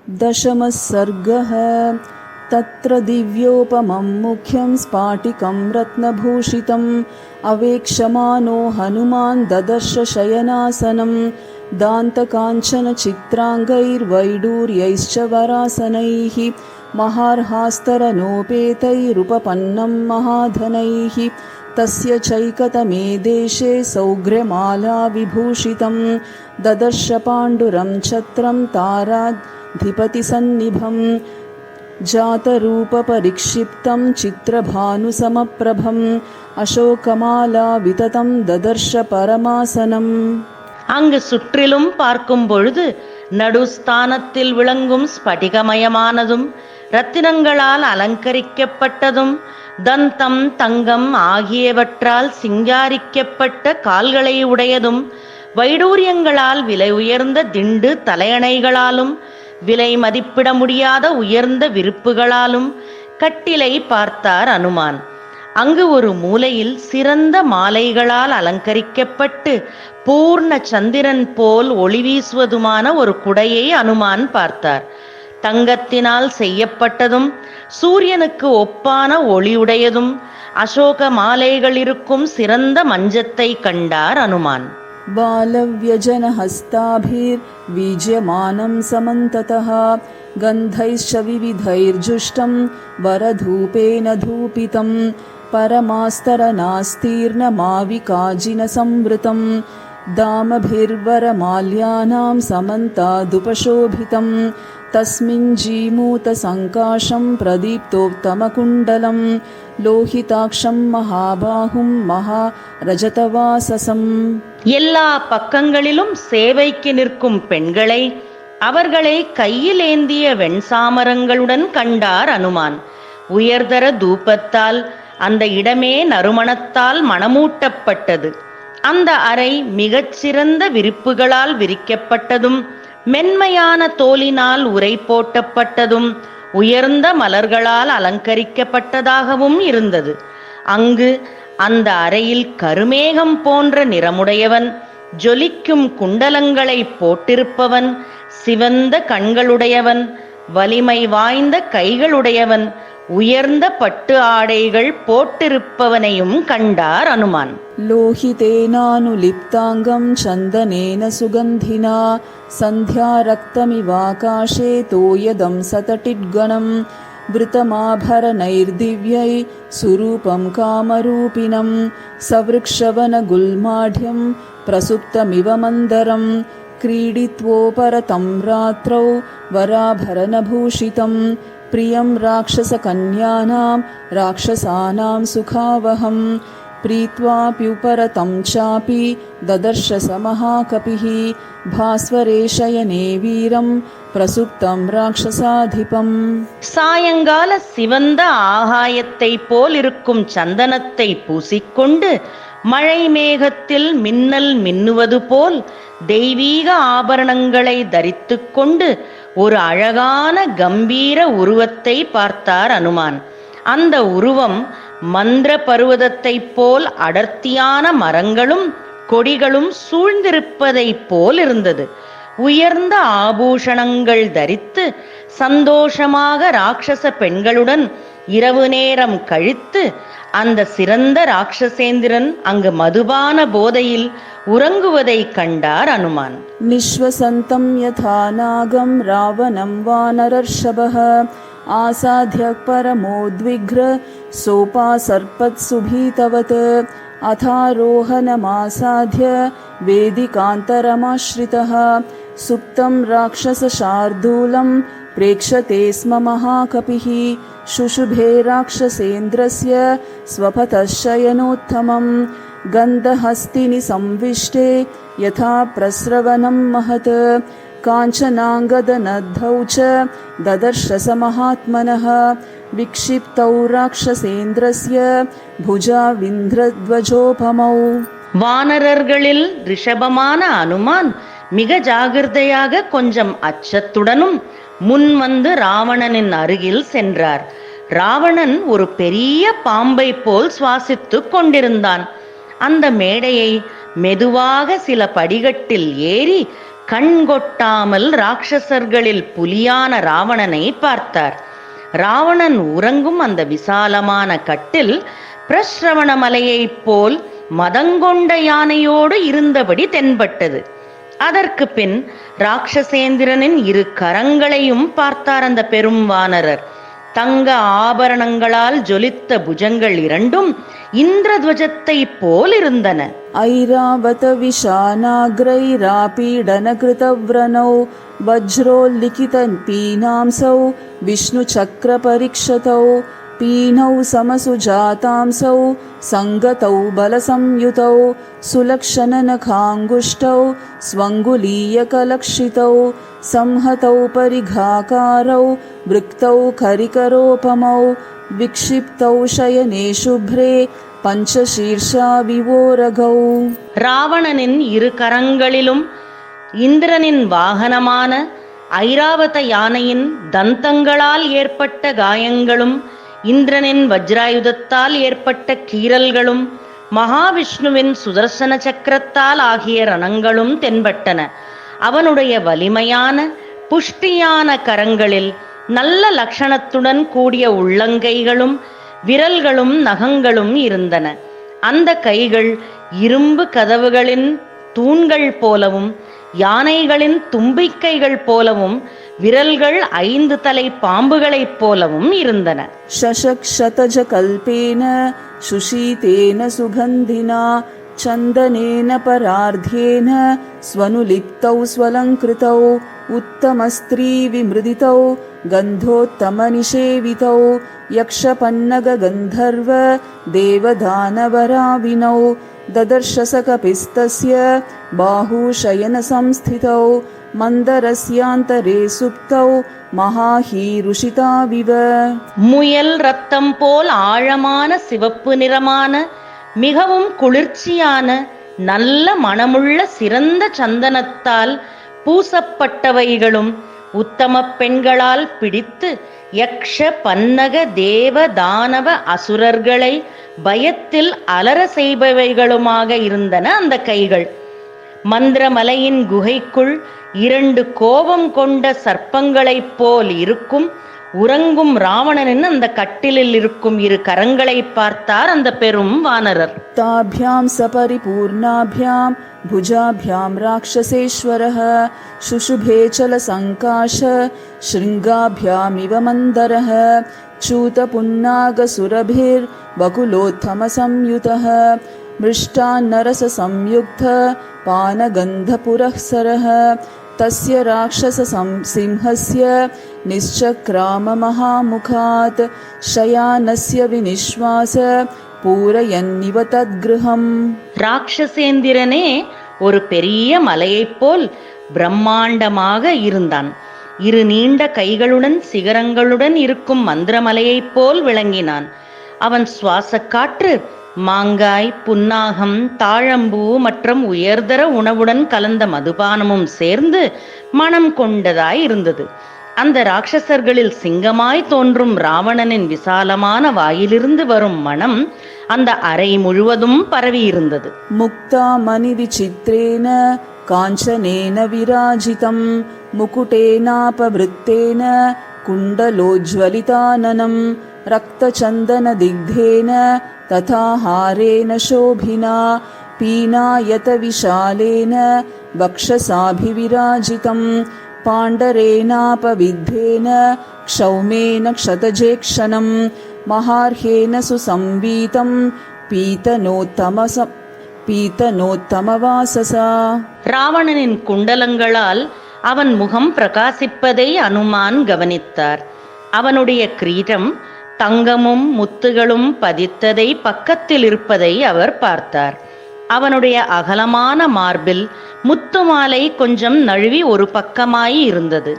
दशमः सर्गः। तत्र दिव्योपमं मुख्यं स्फाटिकं रत्नभूषितम् अवेक्षमानो हनुमान् ददर्श शयनासनं दान्तकाञ्चनचित्राङ्गैर्वैडूर्यैश्च वरासनैः महार्हास्तरनोपेतैरुपपन्नं महाधनैः तस्य चैकतमे देशे सौघ्र्यमाला विभूषितं ददर्श पाण्डुरं छत्रं ताराधिपतिसन्निभं जातरूपपरिक्षिप्तं चित्रभानुसमप्रभम् अशोकमाला विततं ददर्श பரமாசனம். அங்கு சுற்றிலும் பார்க்கும் பொழுது நடுஸ்தானத்தில் விளங்கும் ஸ்படிகமயமானதும் இரத்தினங்களால் அலங்கரிக்கப்பட்டதும் தந்தம் தங்கம் ஆகியவற்றால் சிங்காரிக்கப்பட்ட கால்களை உடையதும் வைடூரியங்களால் விலை உயர்ந்த திண்டு தலையணைகளாலும் விலை மதிப்பிட முடியாத உயர்ந்த விருப்புகளாலும் கட்டிலை பார்த்தார் அனுமான். அங்கு ஒரு மூலையில் சிறந்த மாலைகளால் அலங்கரிக்கப்பட்டு பூர்ண சந்திரன் போல் ஒளி வீசுவதுமான ஒரு குடையை அனுமான் பார்த்தார். தங்கத்தினால் செய்யப்பட்டதும் சூரியனுக்கு ஒப்பான ஒளியுடையதும் அசோக மாலைகள் இருக்கும் சிறந்த மஞ்சத்தை கண்டார் அனுமான். बालव्यजनहस्ताभिर्वीज्यमानं समन्ततः गन्धैश्च विविधैर्जुष्टं वरधूपेन धूपितं परमास्तरनास्तीर्णमाविकाजिनसंवृतं दामभिर्वरमाल्यानां समन्तादुपशोभितं तस्मिन् जीमूतसङ्काशं प्रदीप्तोत्तमकुण्डलं लोहिताक्षं महाबाहुं महारजतवाससम्. எல்லா பக்கங்களிலும் சேவைக்கு நிற்கும் பெண்களை அவர்களை கையில் ஏந்திய வெண்சாமரங்களுடன் கண்டார் அனுமான். உயர்தர தூபத்தால் அந்த இடமே நறுமணத்தால் மணமூட்டப்பட்டது. அந்த அறை மிகச்சிறந்த விரிப்புகளால் விரிக்கப்பட்டதும் மென்மையான தோலினால் உரை போட்டப்பட்டதும் உயர்ந்த மலர்களால் அலங்கரிக்கப்பட்டதாகவும் இருந்தது. அங்கு அந்த அறையில் கருமேகம் போன்ற நிறமுடையவன், ஜொலிக்கும் குண்டலங்களை போட்டிருப்பவன், சிவந்த கண்களுடையவன், வலிமை வாய்ந்த கைகளுடையவன், உயர்ந்த பட்டு ஆடைகள் போட்டிருப்பவனையும் கண்டார் அனுமான். லோஹிதேனானுலிப்தாங்கம் சந்தனேன சுகந்தினா சந்தியா ரக்தமிவாகாஷே தோயதம் சதடிட்கணம் விருத்தமாபரணைர்திவ்யை சுரூபம் காமரூபிணம் சவ்ருக்ஷவனகுல்மாಢ்யம் பிரசுப்தமிவ மந்தரம் क्रीडित्वोपरतं रात्रौ वराभरणभूषितं प्रियं राक्षसकन्यानां राक्षसानां सुखावहं प्रीत्वाप्युपरतं चापि ददर्श स महाकपिः भास्वरे शयने वीरं பிரசுப்தம் ராட்சசாதிபம். சாயங்கால சிவந்த ஆகாயத்தை போல் இருக்கும் சந்தனத்தை பூசிக்கொண்டு மழை மேகத்தில் மின்னல் மின்னுவது போல் தெய்வீக ஆபரணங்களை தரித்து கொண்டு ஒரு அழகான கம்பீர உருவத்தை பார்த்தார் அனுமான். அந்த உருவம் மந்திர பர்வதத்தை போல் அடர்த்தியான மரங்களும் கொடிகளும் சூழ்ந்திருப்பதை போல் இருந்தது. உயர்ந்த ஆபூஷணங்கள் தரித்து சந்தோஷமாக ராட்சச பெண்களுடன் இரவு நேரம் கழித்து அந்த சிறந்த ராட்சசேந்திரன் அங்கு மதுபான போதையில் உறங்குவதை கண்டார் அனுமான். நிஸ்வசந்தம் யதா நாகம் ராவணம் வானரர்ஷபः ஆசாத்ய பரமோத்விக்ர சோபாசர்பத் சுபீதவத் अथारोहणमासाध्य वेदिकान्तरमाश्रितः सुप्तं राक्षसशार्दूलं प्रेक्षते स्म महाकपिः शुशुभे राक्षसेन्द्रस्य स्वपतः शयनोत्तमं गन्धहस्तिनि संविष्टे यथा प्रस्रवणं महत् काञ्चनाङ्गदनद्धौ च ददर्श स महात्मनः विक्षिप्तौ राक्षसेन्द्रस्य भुजाविन्द्रध्वजोपमौ. வானரர்களில் ரிஷபமான அனுமான் மிக ஜாகிரதையாக கொஞ்சம் அச்சத்துடனும் முன் வந்து ராவணனின் அருகில் சென்றார். ராவணன் ஒரு பெரிய பாம்பை போல் சுவாசித்துக் கொண்டிருந்தான். அந்த மேடையை மெதுவாக சில படிகட்டில் ஏறி கண்கொட்டாமல் ராட்சசர்களில் புலியான ராவணனை பார்த்தார். ராவணன் உறங்கும் அந்த விசாலமான கட்டில் பிரஸ்ரவண மலையைப் போல் மதங்கொண்ட யானையோடு இருந்தபடி தென்பட்டது. அதற்கு பின் ராட்சசேந்திரனின் இரு கரங்களையும் பார்த்தார் அந்த பெரும் வானரர். தங்க ஆபரணங்களால் ஜொலித்த புஜங்கள் இரண்டும் இந்திரத்வஜத்தை போல் இருந்தன. ஐராவத விஷானாக்ரைராபீடன கிருதவ்ரணௌ வஜ்ரோல்லிகித பீனாம்சௌ விஷ்ணு சக்கர பரீக்ஷதௌ पीनौ समसुजातांसौ सङ्गतौ बलसंयुतौ सुलक्षणनखाङ्गुष्टौ स्वङ्गुलीयकलक्षितौ संहतौ परिघाकारौ वृक्तौ खरिकरोपमौ विक्षिप्तौ शयने शुभ्रे பஞ்சசீர்ஷா விவோரகௌ. ராவணனின் இரு கரங்களிலும் இந்திரனின் வாகனமான ஐராவத யானையின் தந்தங்களால் ஏற்பட்ட காயங்களும் இந்திரனின் வஜ்ராயுதத்தால் ஏற்பட்ட கீறல்களும் மகாவிஷ்ணுவின் சுதர்சன சக்கரத்தால் ஆகிய ரணங்களும் தென்பட்டன. அவனுடைய வலிமையான புஷ்டியான கரங்களில் நல்ல லட்சணத்துடன் கூடிய உள்ளங்கைகளும் விரல்களும் நகங்களும் இருந்தன. அந்த கைகள் இரும்பு கதவுகளின் தூண்கள் போலவும் யானைகளின் தும்பிக்கைகள் போலவும் விரல்கள் 5 தலை பாம்புகளைப் போலவும் இருந்தன. சசக்ஷதஜ கல்பேன சுஷீதேன சுகந்தினா சந்தனேன பரார்த்தேன ஸ்வனுலிப்தௌ ஸ்வலங்கிருதௌ உத்தமஸ்திரீ விமிருதிதௌ கந்தோத்தம நிஷேவிதௌ யக்ஷபன்னக கந்தர்வ தேவதானவராவினௌ ददर्शसकपिस्तस्य बाहुशयन संस्थितौ मन्दरस्यान्तरे सुप्तौ மகாஹீருஷிதாவிவ. முயல் ரத்தம் போல் ஆழமான சிவப்பு நிறமான மிகவும் குளிர்ச்சியான நல்ல மணமுள்ள சிறந்த சந்தனத்தால் பூசப்பட்டவைகளும் உத்தம பெண்களால் பிடித்து யக்ஷ பன்னக தேவ தானவ அசுரர்களை பயத்தில் அலற செய்பவைகளுமாக இருந்தன அந்த கைகள். மந்திரமலையின் குகைக்குள் 2 கோபம் கொண்ட சர்ப்பங்களைப் போல் இருக்கும் உறங்கும் ராவணனின் அந்த கட்டிலில் இருக்கும் இரு கரங்களை பார்த்தார் அந்த பெரும் வானரர். தாபியாம் சபரிபூர்ணாபியாம் புஜாபியாம் ராட்சசேஸ்வரः சுஷுபேச்சல சங்காஷ ஸ்ருங்காபியாம் இவ மந்தரः चूतपुन्नागसुरभिर् बकुलोत्थमसंयुतः मृष्टान्नरससंयुक्त पानगन्धपुरःसरः तस्य राक्षससिंहस्य निश्चक्राममहामुखात् शयानस्य विनिश्वास पूरयन्निव तद्गृहम्. ராட்சசேந்திரனே ஒரு பெரிய மலையைப் போல் பிரம்மாண்டமாக இருந்தான். இரு நீண்ட கைகளுடன் சிகரங்களுடன் இருக்கும் மந்திரமலையைப் போல் விளங்கினான். அவன் சுவாச காற்று மாங்காய், புன்னாகம், தாழம்பூ மற்றும் உயர்தர உணவுடன் கலந்த மதுபானமும் சேர்ந்து மனம் கொண்டதாய் இருந்தது. அந்த ராட்சசர்களில் சிங்கமாய் தோன்றும் ராவணனின் விசாலமான வாயிலிருந்து வரும் மனம் அந்த அறை முழுவதும் பரவி இருந்தது. முக்தா மணி விசித்ரேன காஞ்சனேன விராஜிதம் முகுடேனாபவிருத்தேன குண்டலோஜ்வலிதானனம் ரக்தசந்தன திக்தேன ததாஹாரேன சோபினா பீனாயத விஷாலேன வக்ஷசாபிவிராஜிதம் பாண்டரேனாபவித்தேன க்ஷௌமேன க்ஷதஜேக்ஷணம் மகார்ஹேன சுசம்வீதம் பீதனோத்தமவாசசா. ராவணனின் குண்டலங்களால் அவன் முகம் பிரகாசிப்பதை அனுமான் கவனித்தார். அவனுடைய கிரீடம் தங்கமும் முத்துகளும் பதித்ததை பக்கத்தில் இருப்பதை அவர் பார்த்தார். அவனுடைய அகலமான மார்பில் முத்து மாலை கொஞ்சம் நழுவி ஒரு பக்கமாய் இருந்தது.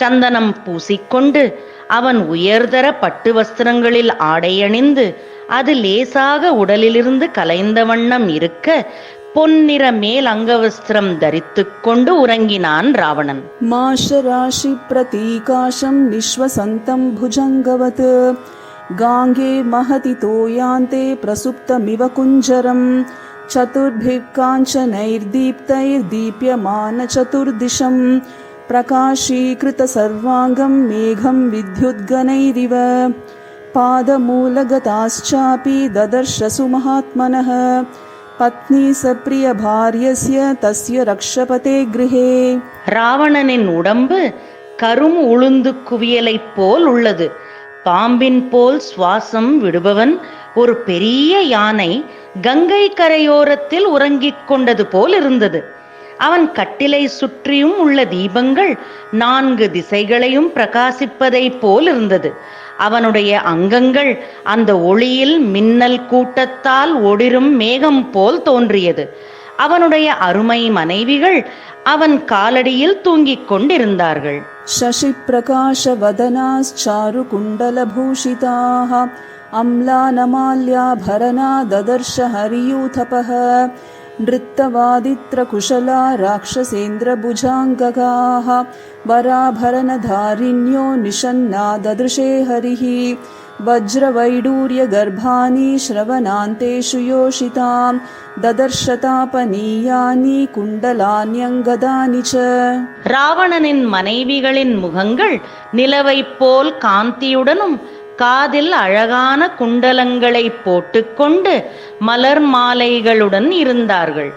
சந்தனம் பூசிக்கொண்டு அவன் உயர்தர பட்டு வஸ்திரங்களில் ஆடையணிந்து அது லேசாக உடலிலிருந்து கலைந்த வண்ணம் இருக்க பொன்னிற மேல் அங்கவஸ்திரம் தரித்து கொண்டு உறங்கினான் ராவணன். மாஷராஷி பிரதீகாசம் நிஸ்வசந்தம் புஜங்கவத் காங்கே மஹதி தோயாந்தே பிரசுப்தமிவ குஞ்சரம் चतुर्भिः काञ्चनैर्दीप्तैर्दीप्यमानचतुर्दिशं प्रकाशीकृतसर्वाङ्गं मेघं विद्युद्गणैरिव पादमूलगताश्चापि ददर्शसु महात्मनः पत्नी सप्रियभार्यस्य तस्य रक्षपते गृहे. ராவணனின் உடம்பு கரும் உளுந்து குவியலைப் போல் உள்ளது. பாம்பின் போல் சுவாசம் விடுபவன் ஒரு பெரிய யானை கங்கை கரையோரத்தில் உறங்கிக் கொண்டது போல் இருந்தது. அவன் கட்டிலை சுற்றியும் உள்ள தீபங்கள் 4 திசைகளையும் பிரகாசிப்பதை போல் இருந்தது. அவனுடைய அங்கங்கள் அந்த ஒளியில் மின்னல் கூட்டத்தால் ஒளிரும் மேகம் போல் தோன்றியது. அவனுடைய அருமை மனைவிகள் அவன் காலடியில் தூங்கிக் கொண்டிருந்தார்கள். शशि प्रकाश वदनाश्चारु कुण्डलभूषिताः अम्लानमाल्याभरणा ददर्श हरियूथपः नृत्तवादित्रकुशला राक्षसेन्द्रभुजाङ्गकाः वराभरणधारिण्यो निशन्ना ददृशे हरिः वज्रवैडूर्यगर्भाणि श्रवणान्तेषु योषितां ददर्शतापनीयानि कुण्डलान्यङ्गदानि च. ராவணனின் மனைவிகளின் முகங்கள் நிலவைப் போல் காந்தியுடனும் காதில் அழகான குண்டலங்களை போட்டுக்கொண்டு மலர் மாலைகளுடன் இருந்தார்கள்.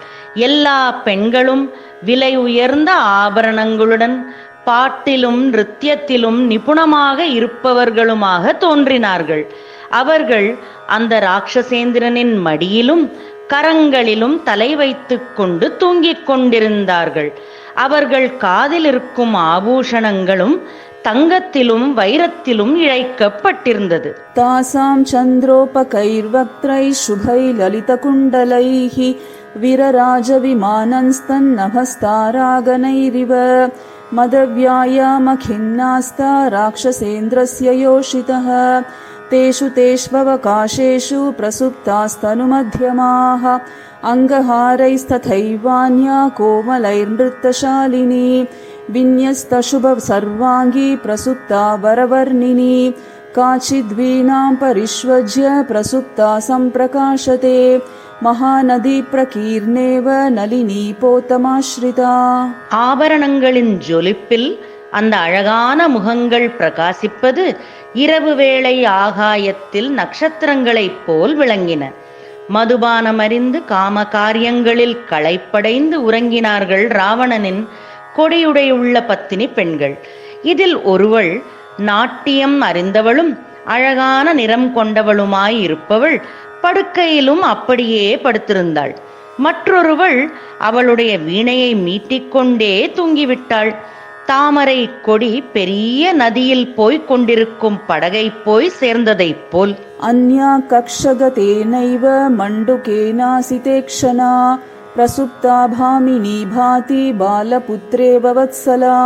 எல்லா பெண்களும் விலை உயர்ந்த ஆபரணங்களுடன் பாட்டிலும் நிருத்தியத்திலும் நிபுணமாக இருப்பவர்களுமாக தோன்றினார்கள். அவர்கள் அந்த ராட்சசேந்திரனின் மடியிலும் கரங்களிலும் தலை வைத்துக் கொண்டு தூங்கிக் கொண்டிருந்தார்கள். அவர்கள் காதில் இருக்கும் ஆபூஷணங்களும் தங்கத்திலும் வைரத்திலும் இழைக்கப்பட்டிருந்தது. தாசாம் சந்திரோபகைர்வக்த்ரை சுபை லலிதகுண்டலைः विरराजविमानंस्तन्नभस्तारागणैरिव मदव्यायामखिन्नास्ता राक्षसेन्द्रस्य योषितः तेषु तेष्ववकाशेषु प्रसुप्तास्तनुमध्यमाः अङ्गहारैस्तथैवान्या कोमलैर्नृत्तशालिनी विन्यस्तशुभसर्वाङ्गी प्रसुप्ता वरवर्णिनी काचिद्वीणां परिष्वज्य प्रसुप्ता सम्प्रकाशते மகாநதி பிரகீர்ணேவ நளினி போத்தமாஸ்ரிதா. ஆபரணங்களின் ஜொலிப்பில் அந்த அழகான முகங்கள் பிரகாசிப்பது இரவு வேளை ஆகாயத்தில் நட்சத்திரங்களைப் போல் விளங்கின. மதுபானமறிந்து காம காரியங்களில் களைப்படைந்து உறங்கினார்கள் ராவணனின் கொடியுடையுள்ள பத்தினி பெண்கள். இதில் ஒருவள் நாட்டியம் அறிந்தவளும் அழகான நிறம் கொண்டவளுமாய் இருப்பவள் படுக்கையிலும் அப்படியே படுத்திருந்தாள். மற்றொருவள் அவளுடைய வீணையை மீட்டிக்கொண்டே தூங்கிவிட்டாள். தாமரை கொடி பெரிய நதியில் போய்க் கொண்டிருக்கும் படகை போய் சேர்ந்ததைப் போல். அன்யா கக்ஷகதேனைவ மண்டுகேனாசிதேக்ஷனா பிரசுப்தா பாமினி பாதி பாலபுத்ரேவ வத்சலா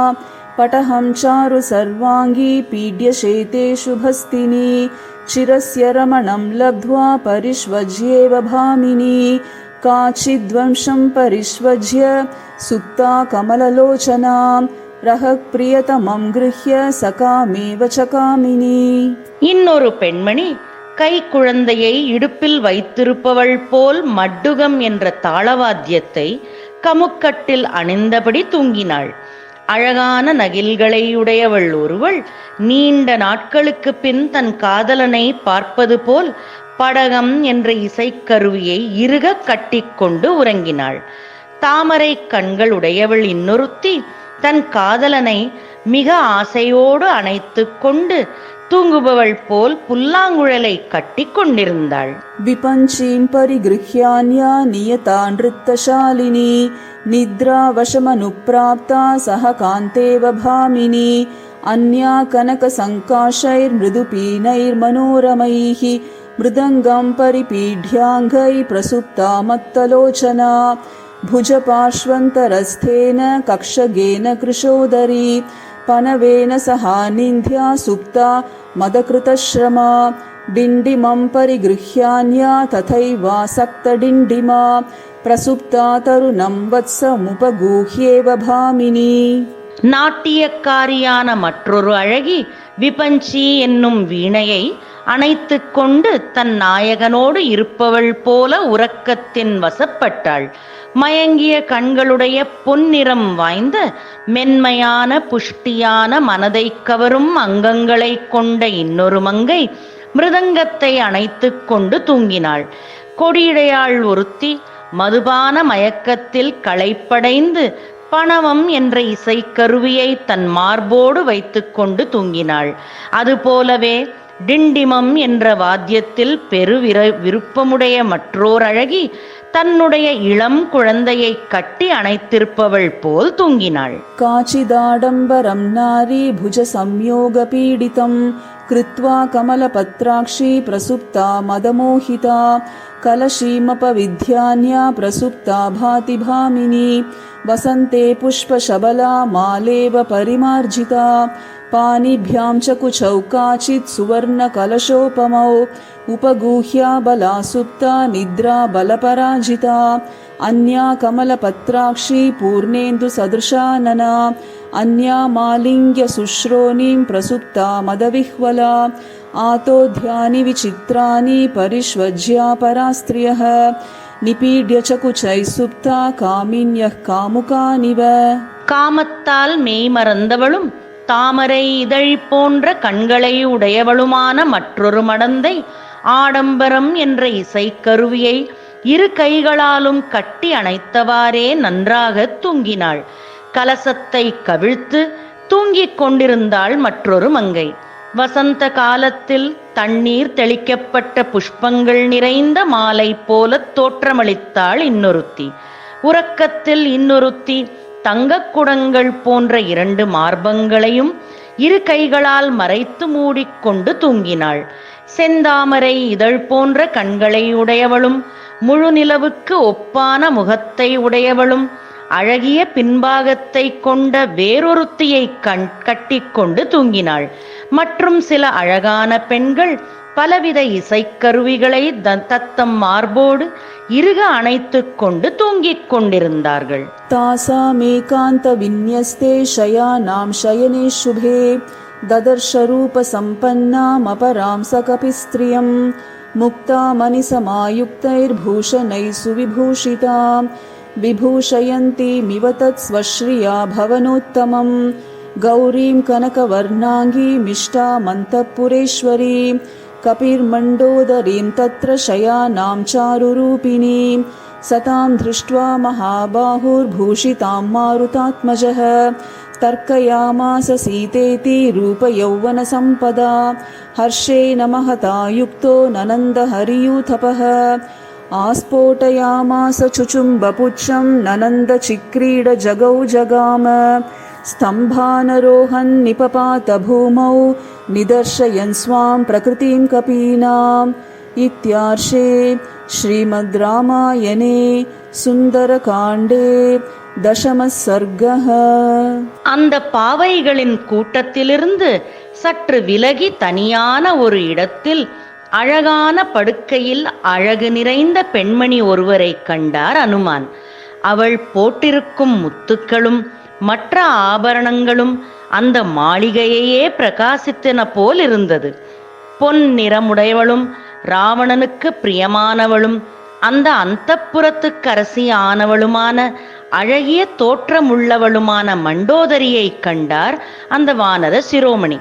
पटहं चारु सर्वाङ्गी पीड्यशेते शुभस्तिनी चिरस्य रमणं लब्ध्वा परिष्वज्येव भामिनी काचिद्वंशं परिष्वज्य सुप्ता कमललोचनां रहः प्रियतमं गृह्य सकामेव चकामिनी. இன்னொரு பெண்மணி கை குழந்தையை இடுப்பில் வைத்திருப்பவள் போல் மட்டுகம் என்ற தாளவாத்தியத்தை கமுக்கட்டில் அணிந்தபடி தூங்கினாள். அழகான நகில்களை உடையவள் ஒருவள் நீண்ட நாட்களுக்கு பின் தன் காதலனை பார்ப்பது போல் படகம் என்ற இசைக்கருவியை இறுக கட்டிக்கொண்டு உறங்கினாள். தாமரை கண்கள் உடையவள் இன்னொருத்தி தன் காதலனை மிக ஆசையோடு அணைத்து கொண்டு தூங்குபவள் போல் புல்லாங்குழலை கட்டி கொண்டிருந்தாள். விபஞ்சீம் பரிகிருஹ்யான்யா நியதா நிருத்தசாலினி நித்ரா வசமனுப்ராப்தா சஹ காந்தேவ பாமினி அன்யா கனக சங்காஷைர் மிருதுபீனைர் மனோரமைः மிருதங்கம் பரிபீட்யாங்கை பிரசுப்தா மத்தலோச்சனா भुजपार्श्वन्तरस्थेन कक्षगेन कृशोदरी पनवेन सहानिन्ध्या सुप्ता मदकृतश्रमा डिण्डिमं परिगृह्यान्या तथैवासक्तडिण्डिमा प्रसुप्ता तरुणं वत्समुपगूह्येव भामिनी. நாட்டியக்காரியான மற்றொரு அழகி விபஞ்சி என்னும் வீணையை அணைத்து கொண்டு தன் நாயகனோடு இருப்பவள் போல உறக்கத்தின் வசப்பட்டாள். மயங்கிய கண்களுடைய பொன்னிறம் வாய்ந்த மென்மையான புஷ்டியான மனதை கவரும் அங்கங்களை கொண்ட இன்னொரு மங்கை மிருதங்கத்தை அணைத்து கொண்டு தூங்கினாள். கொடியிடையாள் ஒருத்தி மதுபான மயக்கத்தில் களைப்படைந்து பணவம் என்ற இசைக்கருவியை தன் மார்போடு வைத்து கொண்டு தூங்கினாள். அதுபோலவே டிண்டிமம் என்ற வாத்தியத்தில் விருப்பமுடைய மற்றோர் அழகி தன்னுடைய இளம் குழந்தையை கட்டி அணைத்திருப்பவள் போல் தூங்கினாள். காச்சிதாடம்பரம் நாரி புஜ சம்யோக பீடிதம் கிருத்வா கமலபத்ராக்ஷி பிரசுப்தா மதமோஹிதா கலஷீமபவித்யான்யா பிரசுப்தா பாதி பாமினி வசந்தே புஷ்பசபலா மாலேவ பரிமார்ஜிதா पानिभ्यां च कुचौ काचित् सुवर्णकलशोपमौ उपगूह्या बला सुप्ता निद्रा बलपराजिता अन्या कमलपत्राक्षी पूर्णेन्दुसदृशानना अन्या मालिङ्ग्यशुश्रोणीं प्रसुप्ता मदविह्वला आतोध्यानि विचित्राणि परिष्वज्या परास्त्रियः निपीड्य च कुचैः सुप्ता कामिन्यः कामुकानिव. காமத்தால் மெய்மறந்தவளும் தாமரை இதழ் போன்ற கண்களை உடையவளுமான மற்றொரு மடந்தை ஆடம்பரம் என்ற இசைக்கருவியை இரு கைகளாலும் கட்டி அணைத்தவாறே நன்றாக தூங்கினாள். கலசத்தை கவிழ்த்து தூங்கிக் கொண்டிருந்தாள் மற்றொரு மங்கை. வசந்த காலத்தில் தண்ணீர் தெளிக்கப்பட்ட புஷ்பங்கள் நிறைந்த மாலை போல தோற்றமளித்தாள் இன்னொருத்தி. உறக்கத்தில் இன்னொருத்தி தங்கக்குடங்கள் போன்ற இரண்டு மார்பங்களையும் இரு கைகளால் மறைத்து மூடிக்கொண்டு தூங்கினாள். செந்தாமரை இதழ் போன்ற கண்களை உடையவளும் முழு நிலவுக்கு ஒப்பான முகத்தை உடையவளும் அழகிய பின்பாகத்தை கொண்ட வேறொருத்தியை கட்டிக்கொண்டு தூங்கினாள். மற்றும் சில அழகான பெண்கள் பலவித இசைக்கருவிகளை தத்தம் மார்போடு இறுக அணைத்து கொண்டு தூங்கிக் கொண்டிருந்தார்கள். தாசாமேகாந்த விந்யஸ்தே ஷயானாம் ஷயனே சுபே ததர்ஷ ரூப சம்பன்னாம் அபராம் சகபிஸ்திரியம் முக்தா மணிசமாயுக்தைர்பூஷணை சுவிபூஷிதாம் விபூஷயந்தீமிவ தத் ஸ்வஸ்ரியா பவனோத்தமம் கௌரீம் கனகவர்ணாங்கீமிஷ்டாமந்தப்புரேஸ்வரீம் कपिर्मण्डोदरीं तत्र शयानां चारुरूपिणीं सतां दृष्ट्वा महाबाहुर्भूषितां मारुतात्मजः तर्कयामास सीतेति रूपयौवनसम्पदा हर्षेण महता युक्तो ननन्दहरियूथपः आस्फोटयामास चुचुम्बपुच्छं ननन्दचिक्रीडजगौ जगाम स्तम्भानरोहन् निपपात भूमौ निदर्शयन् स्वां प्रकृतिं कपीनाम्. इत्यार्षे श्रीमद् रामायणे सुन्दरकाण्डे दशमः सर्गः. அந்த பாவைகளின் கூட்டத்திலிருந்து சற்று விலகி தனியான ஒரு இடத்தில் அழகான படுக்கையில் அழகு நிறைந்த பெண்மணி ஒருவரை கண்டார் அனுமான். அவள் போட்டிருக்கும் முத்துக்களும் மற்ற ஆபரணங்களும் அந்த மாளிகையையே பிரகாசித்தன போல் இருந்தது. பொன் நிறமுடையவளும் ராவணனுக்கு பிரியமானவளும் அந்த அந்தப்புறத்துக்கரசி ஆனவளுமான அழகிய தோற்றமுள்ளவளுமான மண்டோதரியை கண்டார் அந்த வானர சிரோமணி.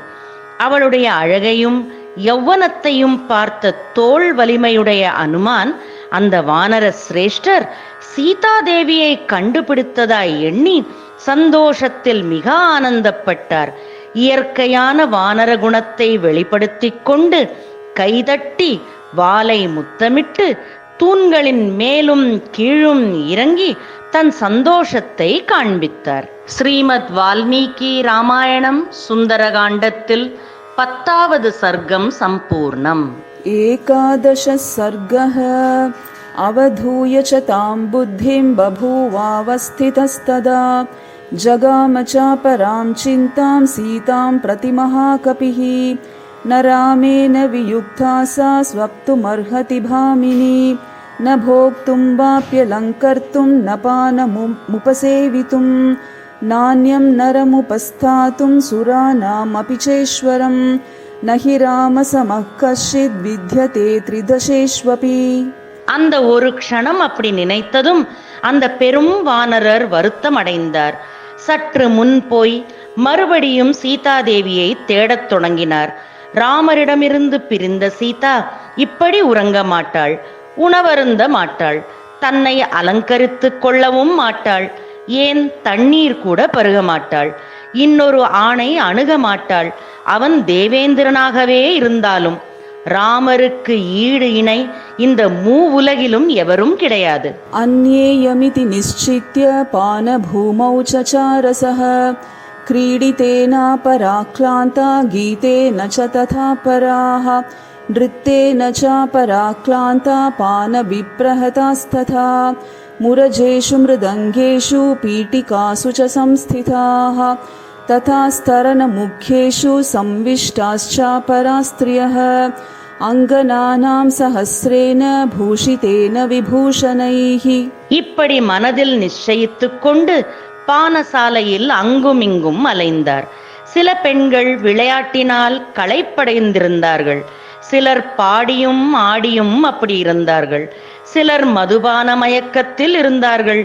அவளுடைய அழகையும் யௌவனத்தையும் பார்த்த தோள் வலிமையுடைய அனுமான் அந்த வானர சிரேஷ்டர் சீதாதேவியை கண்டுபிடித்ததாய் எண்ணி சந்தோஷத்தில் மிக ஆனந்தப்பட்டார். இயற்கையான வானர குணத்தை வெளிப்படுத்தி கொண்டு கைதட்டி வாளை முத்தமிட்டு தூண்களின் மேலும் கீழும் இறங்கி தன் சந்தோஷத்தை காண்பித்தார். ஸ்ரீமத் வால்மீகி ராமாயணம் சுந்தரகாண்டத்தில் 10வது சர்க்கம் சம்பூர்ணம். ஏகாதச சர்க்கः. அவதூய च तां बुद्धिं बभूवावस्थितस्तदा जगाम चापरां चिन्तां सीतां प्रतिमहाकपिः न रामेण वियुक्ता सा स्वप्तुमर्हति भामिनी न भोक्तुं वाप्यलङ्कर्तुं न पानमुपसेवितुं नान्यं नरमुपस्थातुं सुराणामपि चेश्वरं न हि रामसमः कश्चिद् विद्यते त्रिदशेष्वपि. அந்த ஒரு க்ஷணம் அப்படி நினைத்ததும் அந்த பெரும் வானரர் வருத்தம் அடைந்தார். சற்று முன் போய் மறுபடியும் சீதாதேவியை தேடத் தொடங்கினார். ராமரிடமிருந்து பிரிந்த சீதா இப்படி உறங்க மாட்டாள், உணவருந்த மாட்டாள், தன்னை அலங்கரித்து கொள்ளவும் மாட்டாள், ஏன் தண்ணீர் கூட பருக மாட்டாள், இன்னொரு ஆணை அணுக மாட்டாள். அவன் தேவேந்திரனாகவே இருந்தாலும் ராமருக்கு ஈடு இணை இந்த மூவுலகிலும் எவரும் கிடையாது. அந்நேயமிதி நிச்சித்ய பானபூமௌ சசாரசஹ क्रीडितेनापराक्लान्ता गीतेन च तथा पराः नृत्येन च पराक्लान्ता पानविप्रहतास्तथा मुरजेषु मृदङ्गेषु पीठिकासु च संस्थिताः तथा स्तरनमुख्येषु संविष्टाश्चापरास्त्रियः अङ्गनानां सहस्रेण भूषितेन विभूषणैः. இப்படி மனதில் நிச்சயித்துக் கொண்டு பானசாலையில் அங்குமிங்கும் அலைந்தார். சில பெண்கள் விளையாட்டினால் களைப்படைந்திருந்தார்கள், சிலர் பாடியும் ஆடியும் அப்படி இருந்தார்கள், சிலர் மதுபான மயக்கத்தில் இருந்தார்கள்.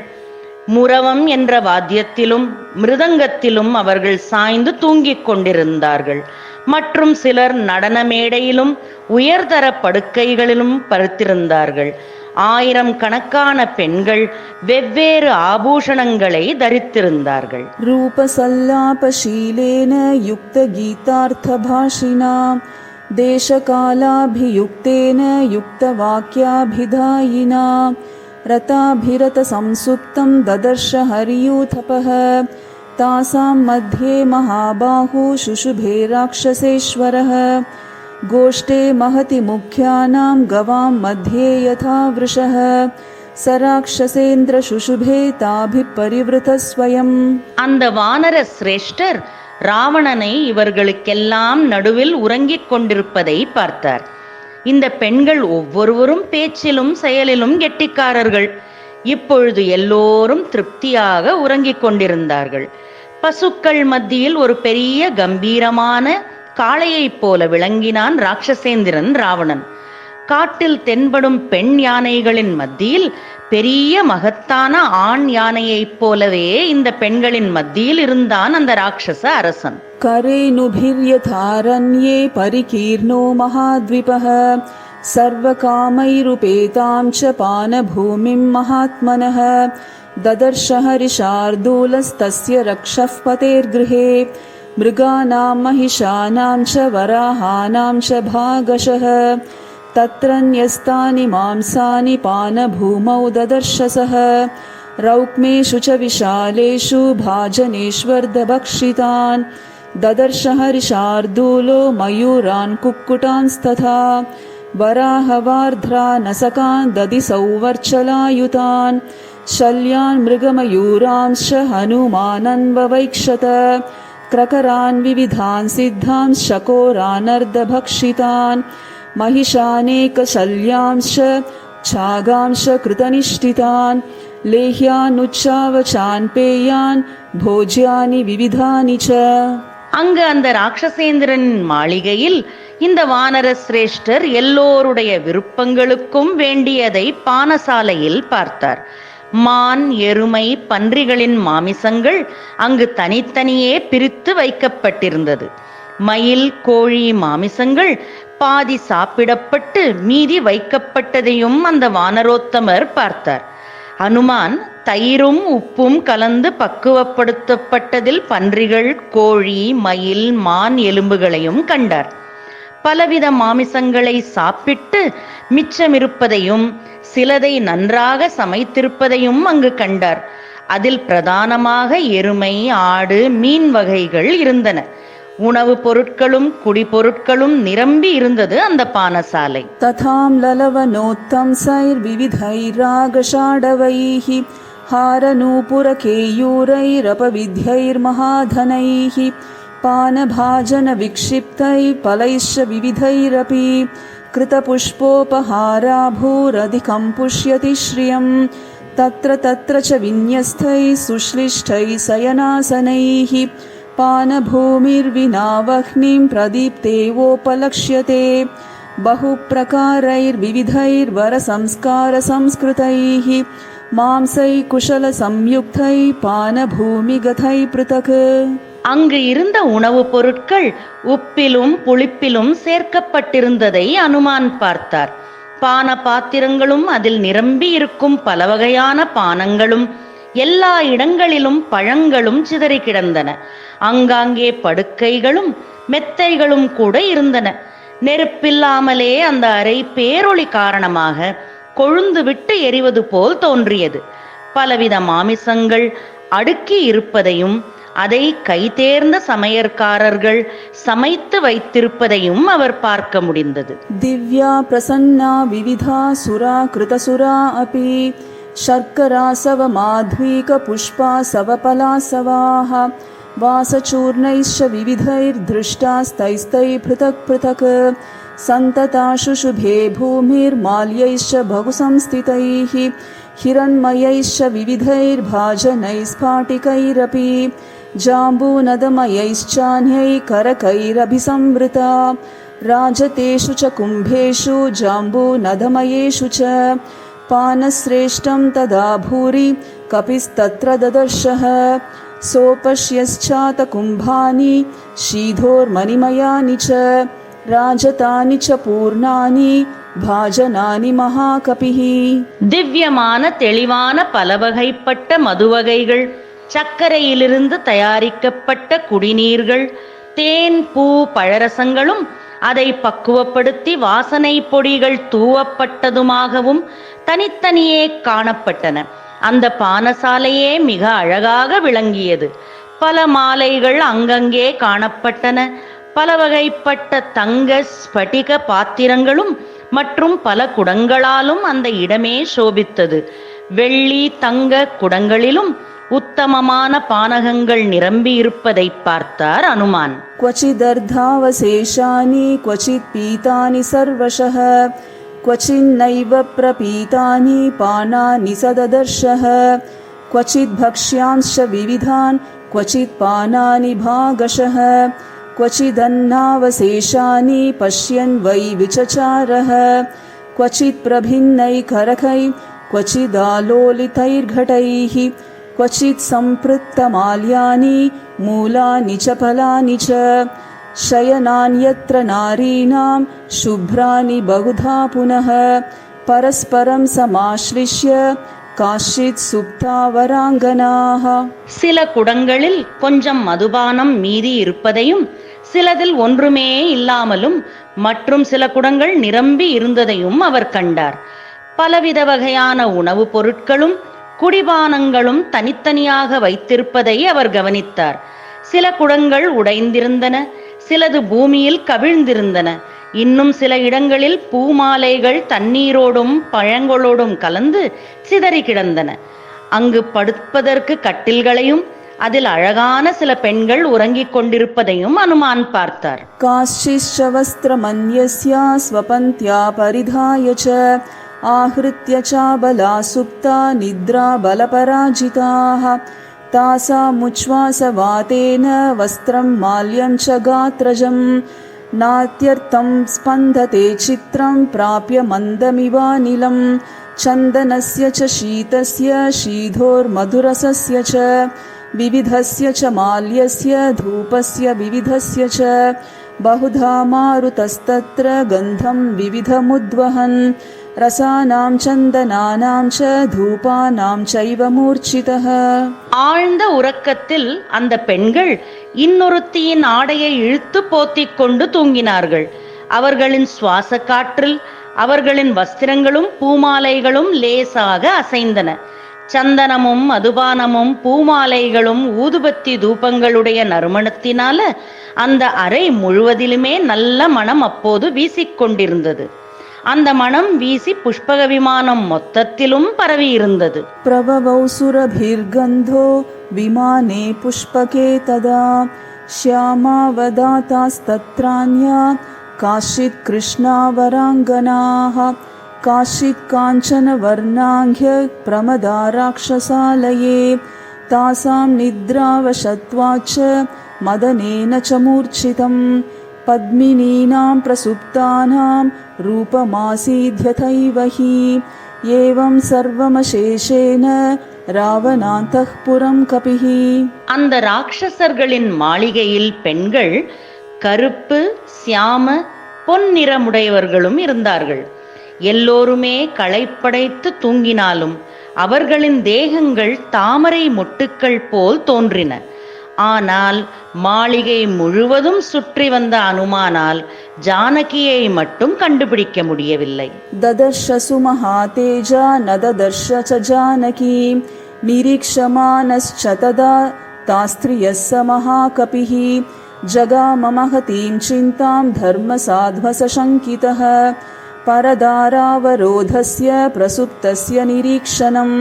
முரவம் என்ற வாத்தியத்திலும் மிருதங்கத்திலும் அவர்கள் சாய்ந்து தூங்கிக் கொண்டிருந்தார்கள். மற்றும் சிலர் நடன மேடையிலும் உயர்தர படுக்கைகளிலும் படுத்திருந்தார்கள். 1000 கணக்கான பெண்கள் வெவ்வேறு ஆபூஷணங்களை தரித்திருந்தார்கள். ரூபசல்லாபசீலேன யுக்த கீதார்த்தபாஷினா தேசகாலாபியுக்தேன யுக்த வாக்யாபிதாயினா ரதாபிரத சம்சுப்தம் ததர்ஷ ஹரியூதபஹ தாசாம் மத்யே மகாபாஹு சுஷுபே ராக்ஷசேஸ்வரஹ गोष्ठे महति मुख्यानां गवां मध्ये यथा वृषः स राक्षसेन्द्र शुशुभे ताभिः परिवृतः स्वयं. அந்த வானர சிரேஷ்டர் ராவணனை இவர்களுக்கெல்லாம் நடுவில் உறங்கிக் கொண்டிருப்பதை பார்த்தார். இந்த பெண்கள் ஒவ்வொருவரும் பேச்சிலும் செயலிலும் கெட்டிக்காரர்கள். இப்பொழுது எல்லோரும் திருப்தியாக உறங்கிக் கொண்டிருந்தார்கள். பசுக்கள் மத்தியில் ஒரு பெரிய கம்பீரமான காளையைப் போல விளங்கினான் ராட்சசேந்திரன் ராவணன். காட்டில் தென்படும் பெண் யானைகளின் மத்தியில் பெரிய மகத்தான ஆண் யானையைப் போலவே இந்த பெண்களின் மத்தியில் இருந்தான் அந்த ராட்சச அரசன். கரேனுபிர்யதாரண்யே பரிகீர்ணோ மகாத்விபஹ சர்வகாமைருபேதாம் ச பானபூமிம் மகாத்மனஹ ததர்ஷ ஹரிஷார்தூலஸ்தஸ்ய ரக்ஷஃப் பதேர்கிருஹே மிருகானாं महिषानां च वराहानां च भागशः तत्रन्यस्तानि मांसानि पानभूमौ ददर्शसः रौक्मेषु च विशालेषु भाजनेष्वर्धभक्षितान् ददर्श हरिशार्दूलो मयूरान् कुक्कुटांस्तथा वराहवार्ध्रा नसकान् ददिसौवर्चलायुतान् शल्यान् मृगमयूरांश्च हनुमानन्ववैक्षत क्रकरान् विविधान् सिद्धांश्च शकोरानर्धभक्षितान् महिषानेकशल्यांश्च छागांश्च कृतनिष्ठितान् लेह्यानुच्चावचान् पेयान् भोज्यानि विविधानि च. அங்கு அந்த ராட்சசேந்திரனின் மாளிகையில் இந்த வானர சிரேஷ்டர் எல்லோருடைய விருப்பங்களுக்கும் வேண்டியதை பானசாலையில் பார்த்தார். மான், எருமை, பன்றிகளின் மாமிசங்கள் அங்கு தனித்தனியே பிரித்து வைக்கப்பட்டிருந்தது. மயில், கோழி மாமிசங்கள் பாதி சாப்பிடப்பட்டு மீதி வைக்கப்பட்டதையும் அந்த வானரோத்தமர் பார்த்தார். அனுமான் தயிரும் உப்பும் கலந்து பக்குவப்படுத்தப்பட்டதில் பன்றிகள், கோழி, மயில், மான் எலும்புகளையும் கண்டார். பலவித மாமிசங்களை சாப்பிட்டு மிச்சமிருப்பதையும் சிலதை நன்றாக சமைத்திருப்பதையும் அங்கு கண்டார். அதில் பிரதானமாக எருமை, ஆடு, மீன் வகைகள் இருந்தன. உணவு பொருட்களும் குடிபொருட்களும் நிரம்பி இருந்தது அந்த பானசாலை. ததாம் லலவனோத்தம்சைர் விவிதைராகஷாடவைः हारनूपुरकेयूरैरपविध्यैर्महाधनैः पानभाजनविक्षिप्तैः फलैश्च विविधैरपि कृतपुष्पोपहाराभूरधिकं पुष्यति श्रियं तत्र तत्र च विन्यस्तैः सुश्लिष्टैः शयनासनैः पानभूमिर्विना वह्निं प्रदीप्तेवोपलक्ष्यते बहुप्रकारैर्विविधैर्वरसंस्कारसंस्कृतैः மாம்சை குஷல சம்யுக்தை பானபூமிகதை பிருதக். அங்கு இருந்த உணவுப் பொருட்கள் உப்பிலும் புளிப்பிலும் சேர்க்கப்பட்டிருந்ததை அனுமான் பார்த்தார். பான பாத்திரங்களும் அதில் நிரம்பி இருக்கும் பல வகையான பானங்களும், எல்லா இடங்களிலும் பழங்களும் சிதறி கிடந்தன. அங்காங்கே படுக்கைகளும் மெத்தைகளும் கூட இருந்தன. நெருப்பில்லாமலே அந்த அறை பேரொளி காரணமாக கொழுந்து விட்டு எரிவது போல் தோன்றியது. பலவித மாமிசங்கள் அடுக்கி இருப்பதையும் அதை கைதேர்ந்த சமையற்காரர்கள் சமைத்து வைத்திருப்பதையும் அவர் பார்க்க முடிந்தது. திவ்யா பிரசன்னா விவிதா சுரா கிருதசுரா அபி சர்க்கராசவ மாத்வீக புஷ்பா சவபலாசவாஹ வாசச்சூர்ணைश्च விவிதைர்திருஷ்டாஸ்தைஸ்தை பிருதக் பிருதக் சந்ததாஷு சுபே பூமிர்மால்யைश्च बहुसंस्थितैः हिरण्मयैश्च विविधैर्भाजनैस्फाटिकैरपि जाम्बूनदमयैश्चान्यैः करकैरभिसंवृता राजतेषु च कुम्भेषु जाम्बूनदमयेषु च पानश्रेष्ठं तदा भूरि कपिस्तत्र ददर्शः सोपश्यश्चातकुम्भानि शीधोर्मणिमयानि च ராஜதானி ச பூர்ணானி பாஜனானி மகாகபிஹி. திவ்யமான தெளிவான பலவகைப்பட்ட மதுவகைகள், சர்க்கரையிலிருந்து தயாரிக்கப்பட்ட குடிநீர்கள், தேன் பூ பழரசங்களும் அதை பக்குவப்படுத்தி வாசனை பொடிகள் தூவப்பட்டதுமாகவும் தனித்தனியே காணப்பட்டன. அந்த பானசாலையே மிக அழகாக விளங்கியது. பல மாலைகள் அங்கங்கே காணப்பட்டன. பல வகைப்பட்ட தங்க ஸ்படிக பாத்திரங்களும் மற்றும் பல குடங்களாலும் அந்த இடமே சோபித்தது. வெள்ளி தங்க குடங்களிலும் உத்தமமான பானகங்கள் நிரம்பி இருப்பதை பார்த்தார் அனுமான். क्वचिदर्धावशेषानि क्वचित् पीतानि सर्वशः क्वचिन्नैव प्रपीतानि पानानि सददर्शः क्वचित् भक्ष्यांश्च विविधान् क्वचित् पानानि भागशः क्वचिदन्नावशेषानि पश्यन् वै विचचारः क्वचित् प्रभिन्नैकरकैः क्वचिदालोलितैर्घटैः क्वचित् सम्पृक्तमाल्यानि मूलानि च फलानि च शयनान्यत्र नारीणां शुभ्राणि बहुधा पुनः परस्परं समाश्लिष्य காஷித் சுப்தா வராங்கனாக. சில குடங்களில் கொஞ்சம் மதுபானம் மீதி இருப்பதையும், சிலதில் ஒன்றுமே இல்லாமலும், மற்றும் சில குடங்கள் நிரம்பி இருந்ததையும் அவர் கண்டார். பலவித வகையான உணவுப் பொருட்களும் குடிபானங்களும் தனித்தனியாக வைத்திருப்பதை அவர் கவனித்தார். சில குடங்கள் உடைந்திருந்தன, சிலது பூமியில் கவிழ்ந்திருந்தன. இன்னும் சில இடங்களில் பூமாலைகள் தண்ணீரோடும் பழங்களோடும் கலந்து சிதறி கிடந்தன. அங்கு படுப்பதற்கு கட்டில்களையும் அதில் அழகான சில பெண்கள் உறங்கிக் கொண்டிருப்பதையும் அனுமான் பார்த்தார். காஷ்சிஷ்ட வஸ்திரமன்யஸ்யா ஸ்வபந்த்யா பரிதாய ச ஆஹ்ருத்ய சாபலா சுப்தா நித்ரா பலபராஜிதாஹ தாசாமுச்வாசவாதேன வஸ்திரம் மால்யம் ச காத்ரஜம் नात्यर्थं स्पन्दते चित्रं प्राप्य मन्दमिवानिलं चन्दनस्य च शीतस्य शीधोर्मधुरसस्य च विविधस्य च माल्यस्य धूपस्य विविधस्य च बहुधा मारुतस्तत्र गन्धं विविधमुद्वहन् रसानां चन्दनानां च धूपानां चैव मूर्छितः. ஆழ்ந்த உறக்கத்தில் அந்த பெண்கள் இன்னொருத்தியின் ஆடையை இழுத்து போத்திக் கொண்டு தூங்கினார்கள். அவர்களின் சுவாச காற்றில் அவர்களின் வஸ்திரங்களும் பூமாலைகளும் லேசாக அசைந்தன. சந்தனமும் மதுபானமும் பூமாலைகளும் ஊதுபத்தி தூபங்களுடைய நறுமணத்தினால அந்த அறை முழுவதிலுமே நல்ல மனம் அப்போது வீசிக்கொண்டிருந்தது. அந்த மனம் வீசி புஷ்பக விமானம் மொத்தத்திலும் பரவி இருந்தது. பிரபவௌ சுரபிர்கந்தோ விமானே புஷ்பகே ததா ஷ்யாமாவதாதாஸ்தத்ரான்யா காஷித் கிருஷ்ணா வராங்கனாஹ काश्चित् काञ्चन वर्णाङ्घ्य प्रमदा राक्षसालये तासां निद्रावशत्वाच्च मदनेन च मूर्छितं पद्मिनीनां प्रसुप्तानां रूपमासीद्यथैव हि एवं सर्वमशेषेण ராவணாந்தఃபுரம் கபிஹி. அந்த ராட்சசர்களின் மாளிகையில் பெண்கள் கருப்பு, சியாம, பொன்னிறமுடையவர்களும் இருந்தார்கள். எல்லோருமே களைப்படைத்து தூங்கினாலும் அவர்களின் தேகங்கள் தாமரை மொட்டுக்கள் போல் தோன்றின. ஆனால் மாளிகை முழுவதும் சுற்றி வந்த அனுமானால் ஜானகியை மட்டும் கண்டுபிடிக்க முடியவில்லை. ததர்ஷசு மகாதேஜா நததர்ஷ ச ஜானகீம் நிரீக்ஷமானஸ்ச ததா தாஸ்த்ரியஸ்ஸ மகாகபிஹி ஜகாம மஹதீம் சிந்தாம் தர்மசாத்வஸ சங்கிதः பரதாராவரோதஸ்ய பிரசுப்தஸ்ய நிரீக்ஷணம்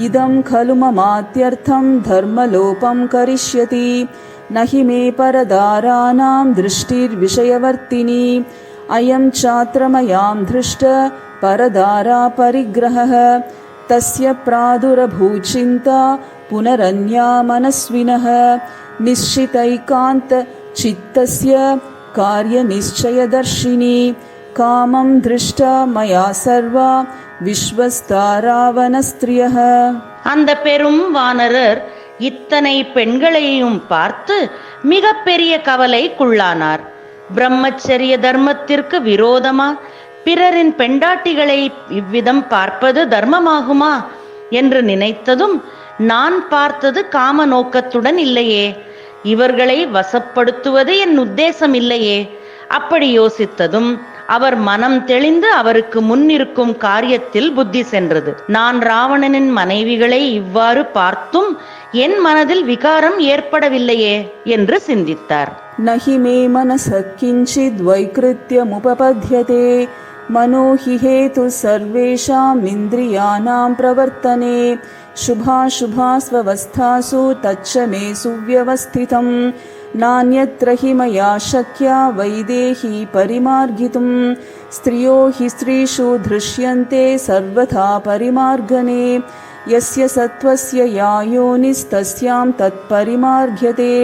இதம் खलु ममात्यर्थं धर्मलोपं करिष्यति नहि मे परदाराणां दृष्टिर्विषयवर्तिनी अयं चात्र मयां दृष्ट परदारा परिग्रहः तस्य प्रादुरभूचिन्ता पुनरन्या मनस्विनः निश्चितैकान्तचित्तस्य कार्यनिश्चयदर्शिनी कामं दृष्टा मया सर्वा விஸ்வஸ்தாராவணஸ்திரியः. அந்த பெரும் வானரர் இத்தனை பெண்களையும் பார்த்து மிக பெரிய கவலைக்குள்ளானார். பிரம்மச்சரிய தர்மத்திற்கு விரோதமா பிறரின் பெண்டாட்டிகளை இவ்விதம் பார்ப்பது தர்மமாகுமா என்று நினைத்ததும், நான் பார்த்தது காம நோக்கத்துடன் இல்லையே, இவர்களை வசப்படுத்துவது என் உத்தேசம் இல்லையே. அப்படி யோசித்ததும் அவர் மனம் தெளிந்து அவருக்கு முன்னிருக்கும் காரியத்தில் புத்தி சென்றது. நான் ராவணனின் மனைவிகளை இவ்வாறு பார்த்தும் என் மனதில் விகாரம் ஏற்படவில்லையே என்று சிந்தித்தார். நஹி மே மனஸ கிஞ்சித் வைக்ருத்யமுபபத்யதே மனோ ஹி ஹேது சர்வேஷாம் இந்திரியாணாம் பிரவர்த்தனே சுபாசுபா ஸ்வவஸ்தாசு தச்ச மே சுவ்யவஸ்திதம் नान्यत्र हि मया शक्या वैदेही परिमार्गितुं स्त्रियो हि स्त्रीषु दृश्यन्ते सर्वथा परिमार्गने यस्य सत्त्वस्य या योनिस्तस्यां तत्परिमार्ग्यते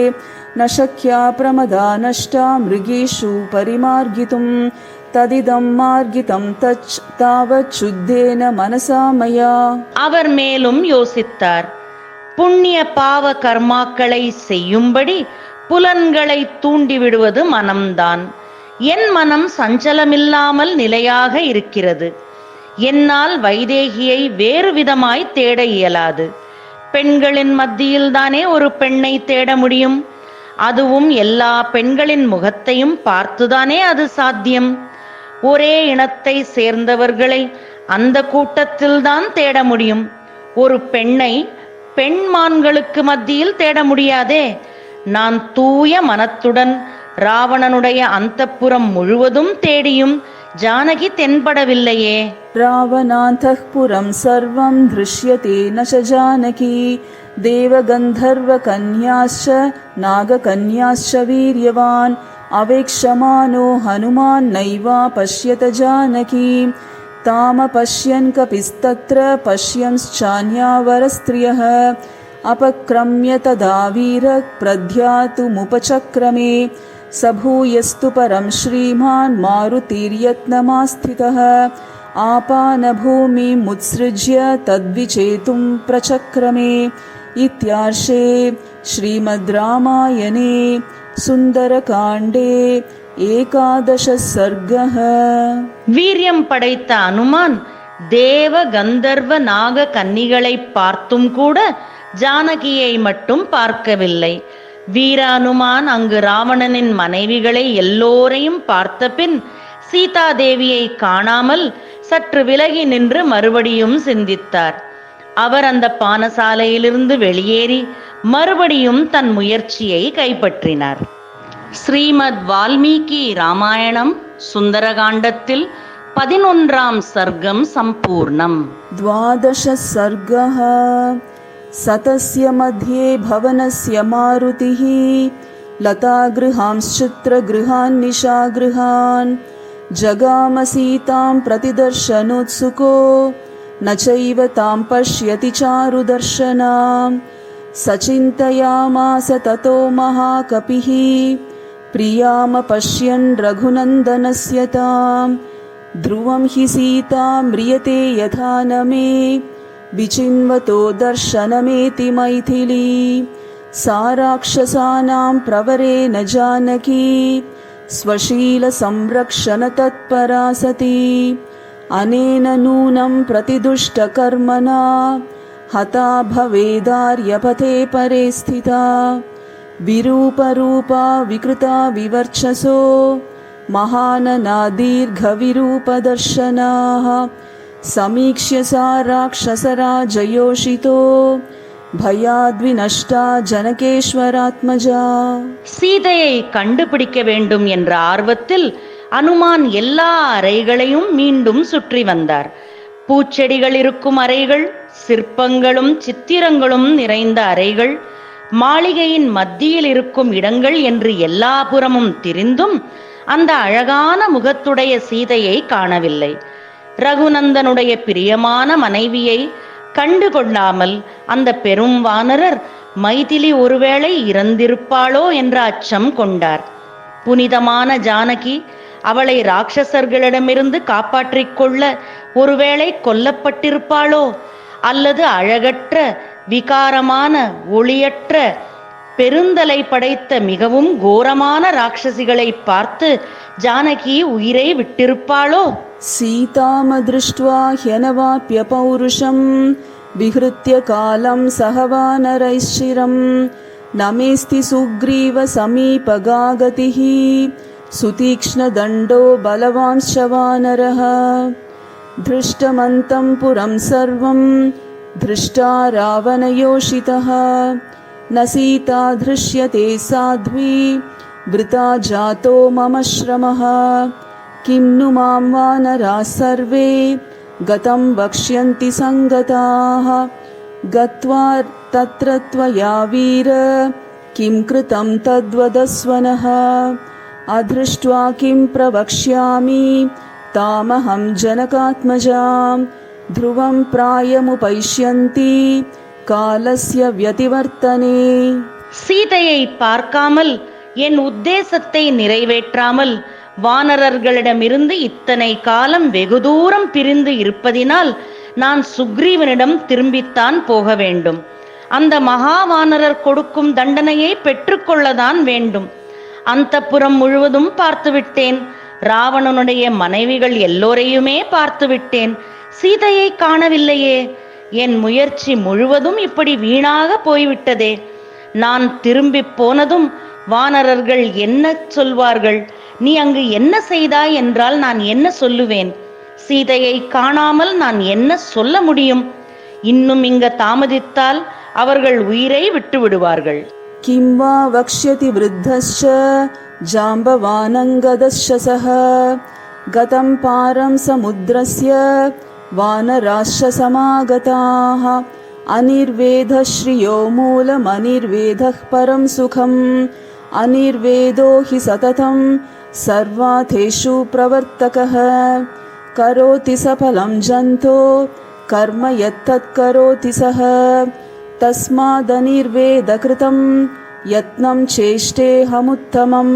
न शक्या प्रमदा नष्टा मृगीषु परिमार्गितुं तदिदं मार्गितं तच् तावत् शुद्धेन मनसा मया. அவர் மேலும் யோசித்தார். புண்ணிய பாவ கர்மாக்களை செய்யும்படி புலன்களை தூண்டிவிடுவது மனம்தான். என் மனம் சஞ்சலமில்லாமல் நிலையாக இருக்கிறது. என்னால் வைதேகியை வேறு விதமாய் தேட இயலாது. பெண்களின் மத்தியில்தானே ஒரு பெண்ணை தேட முடியும். அதுவும் எல்லா பெண்களின் முகத்தையும் பார்த்துதானே அது சாத்தியம். ஒரே இனத்தை சேர்ந்தவர்களை அந்த கூட்டத்தில்தான் தேட முடியும். ஒரு பெண்ணை பெண்மான்களுக்கு மத்தியில் தேட முடியாதே. நான் தூய மனத்துடன் ராவணனுடைய அந்தப்புறம் முழுவதும் தேடியும் ஜானகி தென்படவில்லையே. ராவணாந்தఃபுரம் சர்வம் திருஷ்யதே ந ச ஜானகி தேவகந்தர்வ கன்யாஸ்ச நாககன்யாஸ்ச வீரியவான் அவேக்ஷமானோ ஹனுமான் நைவா பஷ்யத ஜானகி தாம பஷ்யன் கபிஸ்தத்ர பஷ்யம்ச்சான்யாவரஸ்த்ரியः अपक्रम्य तदा वीरः प्रध्यातुमुपचक्रमे सभूयस्तु परं श्रीमान् मारुतिर्यत्नमास्थितः आपानभूमिमुत्सृज्य तद्विचेतुं प्रचक्रमे. इत्यार्षे श्रीमद् रामायणे सुन्दरकाण्डे 11 सर्गः. வீரியம் படைத்த அனுமான் தேவ கந்தர்வ நாக கன்னிகளை பார்த்தும் கூட ஜானகியை மட்டும் பார்க்கவில்லை. வீர அனுமான் அங்கு ராவணனின் மனைவிகளை எல்லோரையும் பார்த்த பின் சீதாதேவியை காணாமல் சற்று விலகி நின்று மறுபடியும் சிந்தித்தார். அவர் அந்த பானசாலையிலிருந்து வெளியேறி மறுபடியும் தன் முயற்சியை கைப்பற்றினார். ஸ்ரீமத் வால்மீகி ராமாயணம் சுந்தரகாண்டத்தில் 11ஆம் சர்க்கம் சம்பூர்ணம். 12 सर्गः. सतस्य मध्ये भवनस्य मारुतिः लतागृहांश्चित्रगृहान् निशागृहान् जगाम सीतां प्रतिदर्शनोत्सुको न चैव तां पश्यति चारुदर्शनां सचिन्तयामास ततो महाकपिः प्रियामपश्यन् रघुनन्दनस्य तां ध्रुवं हि सीता म्रियते यथा न मे विचिन्वतो दर्शनमेति मैथिली सा राक्षसानां प्रवरे न जानकी स्वशीलसंरक्षण तत्परा सती अनेन नूनं प्रतिदुष्टकर्मणा हता भवेदार्यपथे परे स्थिता विरूपरूपा विकृता विवर्चसो महानना दीर्घविरूपदर्शनाः समीक्ष्य सा राक्षसराजयोषितो भयाद्विनष्टा जनकेश्वरात्मजा. சீதையை கண்டுபிடிக்க வேண்டும் என்ற ஆர்வத்தில் அனுமான் எல்லா அறைகளையும் மீண்டும் சுற்றி வந்தார். பூச்செடிகள் இருக்கும் அறைகள், சிற்பங்களும் சித்திரங்களும் நிறைந்த அறைகள், மாளிகையின் மத்தியில் இருக்கும் இடங்கள் என்று எல்லா புறமும் திரிந்தும் அந்த அழகான முகத்துடைய சீதையை காணவில்லை. ரகுநந்தனுடைய பிரியமான மனைவியை கண்டு கொள்ளாமல் அந்த பெரும் வானரர் மைதிலி ஒருவேளை இறந்திருப்பாளோ என்ற அச்சம் கொண்டார். புனிதமான ஜானகி அவளை ராட்சசர்களிடமிருந்து காப்பாற்றிக் கொள்ள ஒருவேளை கொல்லப்பட்டிருப்பாளோ, அல்லது அழகற்ற விகாரமான ஒளியற்ற பெருந்தலை படைத்த மிகவும் கோரமான ராட்சசிகளை பார்த்து ஜானகி உயிரை விட்டிருப்பாளோ? सीताम दृष्ट्वा ह्यनवाप्य पौरुषं विहृत्य कालं सह वानरैश्चिरं न मेस्ति सुग्रीव समीपगागतिः सुतीक्ष्णदण्डो बलवांश्च वानरः धृष्टमन्तं पुरं सर्वं दृष्टा रावणयोषितः न सीता दृश्यते साध्वी वृता जातो मम श्रमः किं नु मां वानराः सर्वे गतं वक्ष्यन्ति सङ्गताः गत्वा तत्र त्वया वीर किं कृतं तद्वदस्वनः अदृष्ट्वा किं प्रवक्ष्यामि तामहं जनकात्मजां ध्रुवं प्रायमुपैष्यन्ति காலஸ்ய व्यतिवर्तने. சீதையை பார்க்காமல் என் உத்தேசத்தை நிறைவேற்றாமல் வானரர்களிடமிருந்து இத்தனை காலம் வெகு தூரம் பிரிந்து இருப்பதினால் நான் சுக்ரீவனிடம் திரும்பித்தான் போக வேண்டும். அந்த மகா வானரர் கொடுக்கும் தண்டனையை பெற்றுக்கொள்ளதான் வேண்டும். அந்தப்புறம் முழுவதும் பார்த்துவிட்டேன். ராவணனுடைய மனைவிகள் எல்லோரையுமே பார்த்துவிட்டேன். சீதையை காணவில்லையே. என் முயற்சி முழுவதும் இப்படி வீணாக போய்விட்டதே. நான் திரும்பி போனதும் வானரர்கள் என்ன சொல்வார்கள்? நீ அங்கு என்ன செய்தாய் என்றால் நான் என்ன சொல்லுவேன்? சீதையை காணாமல் நான் என்ன சொல்ல முடியும்? இன்னும் இங்க தாமதித்தால் அவர்கள் உயிரை விட்டு விடுவார்கள். கிம் வா வக்ஷ்யதி விருத்தஸ்ச ஜாம்பவானங்கதஸ்ச சஹ கதம் பாரம் சமுத்ரஸ்ய वानराश्च समागताः अनिर्वेदः श्रियो मूलमनिर्वेदः परं सुखम् अनिर्वेदो हि सततं सर्वार्थेषु प्रवर्तकः करोति सफलं जन्तो कर्म यत्तत् करोति सः तस्मादनिर्वेदकृतं யத்னம் சேஷ்டேஹமுத்தமம்.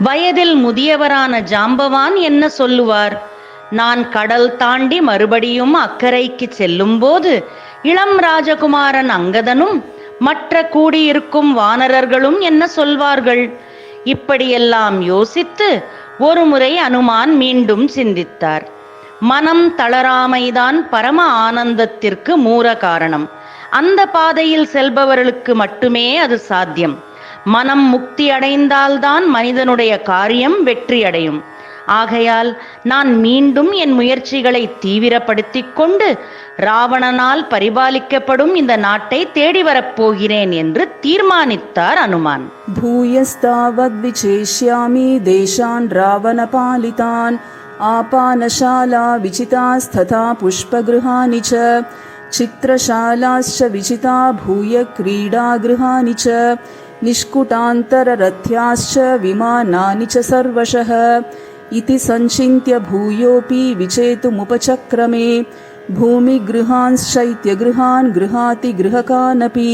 வயதில் முதியவரான ஜாம்பவான் என்ன சொல்லுவார்? நான் கடல் தாண்டி மறுபடியும் அக்கறைக்கு செல்லும் போது இளம் ராஜகுமாரன் அங்கதனும் மற்ற கூடியிருக்கும் வானரர்களும் என்ன சொல்வார்கள்? இப்படியெல்லாம் யோசித்து ஒருமுறை அனுமான் மீண்டும் சிந்தித்தார். மனம் தளராமைதான் பரம ஆனந்தத்திற்கு மூல காரணம். அந்த பாதையில் செல்பவர்களுக்கு மட்டுமே அது சாத்தியம். மனம் முக்தி அடைந்தால்தான் மனிதனுடைய காரியம் வெற்றி அடையும். ஆகையால் நான் மீண்டும் என் முயற்சிகளை தீவிரப்படுத்திக் கொண்டு ராவணனால் பரிபாலிக்கப்படும் இந்த நாட்டை தேடி வரப்போகிறேன் என்று தீர்மானித்தார் அனுமான். பூயஸ்தாவத் விசேஷ்யாமி தேசான் ராவண பாலிதான் ஆபானசாலா விசிதாஸ்ததா புஷ்பகிருஹானி ச சித்ரசாலாஸ்ச விசிதா பூய கிரீடாகிருஹானி ச நிஷ்குடாந்தரரத்யாஸ்ச விமானானி ச சர்வஷः इति सञ्चिन्त्य भूयोऽपि विचेतुमुपचक्रमे भूमिगृहांश्चैत्यगृहान् गृहाति गृहकानपि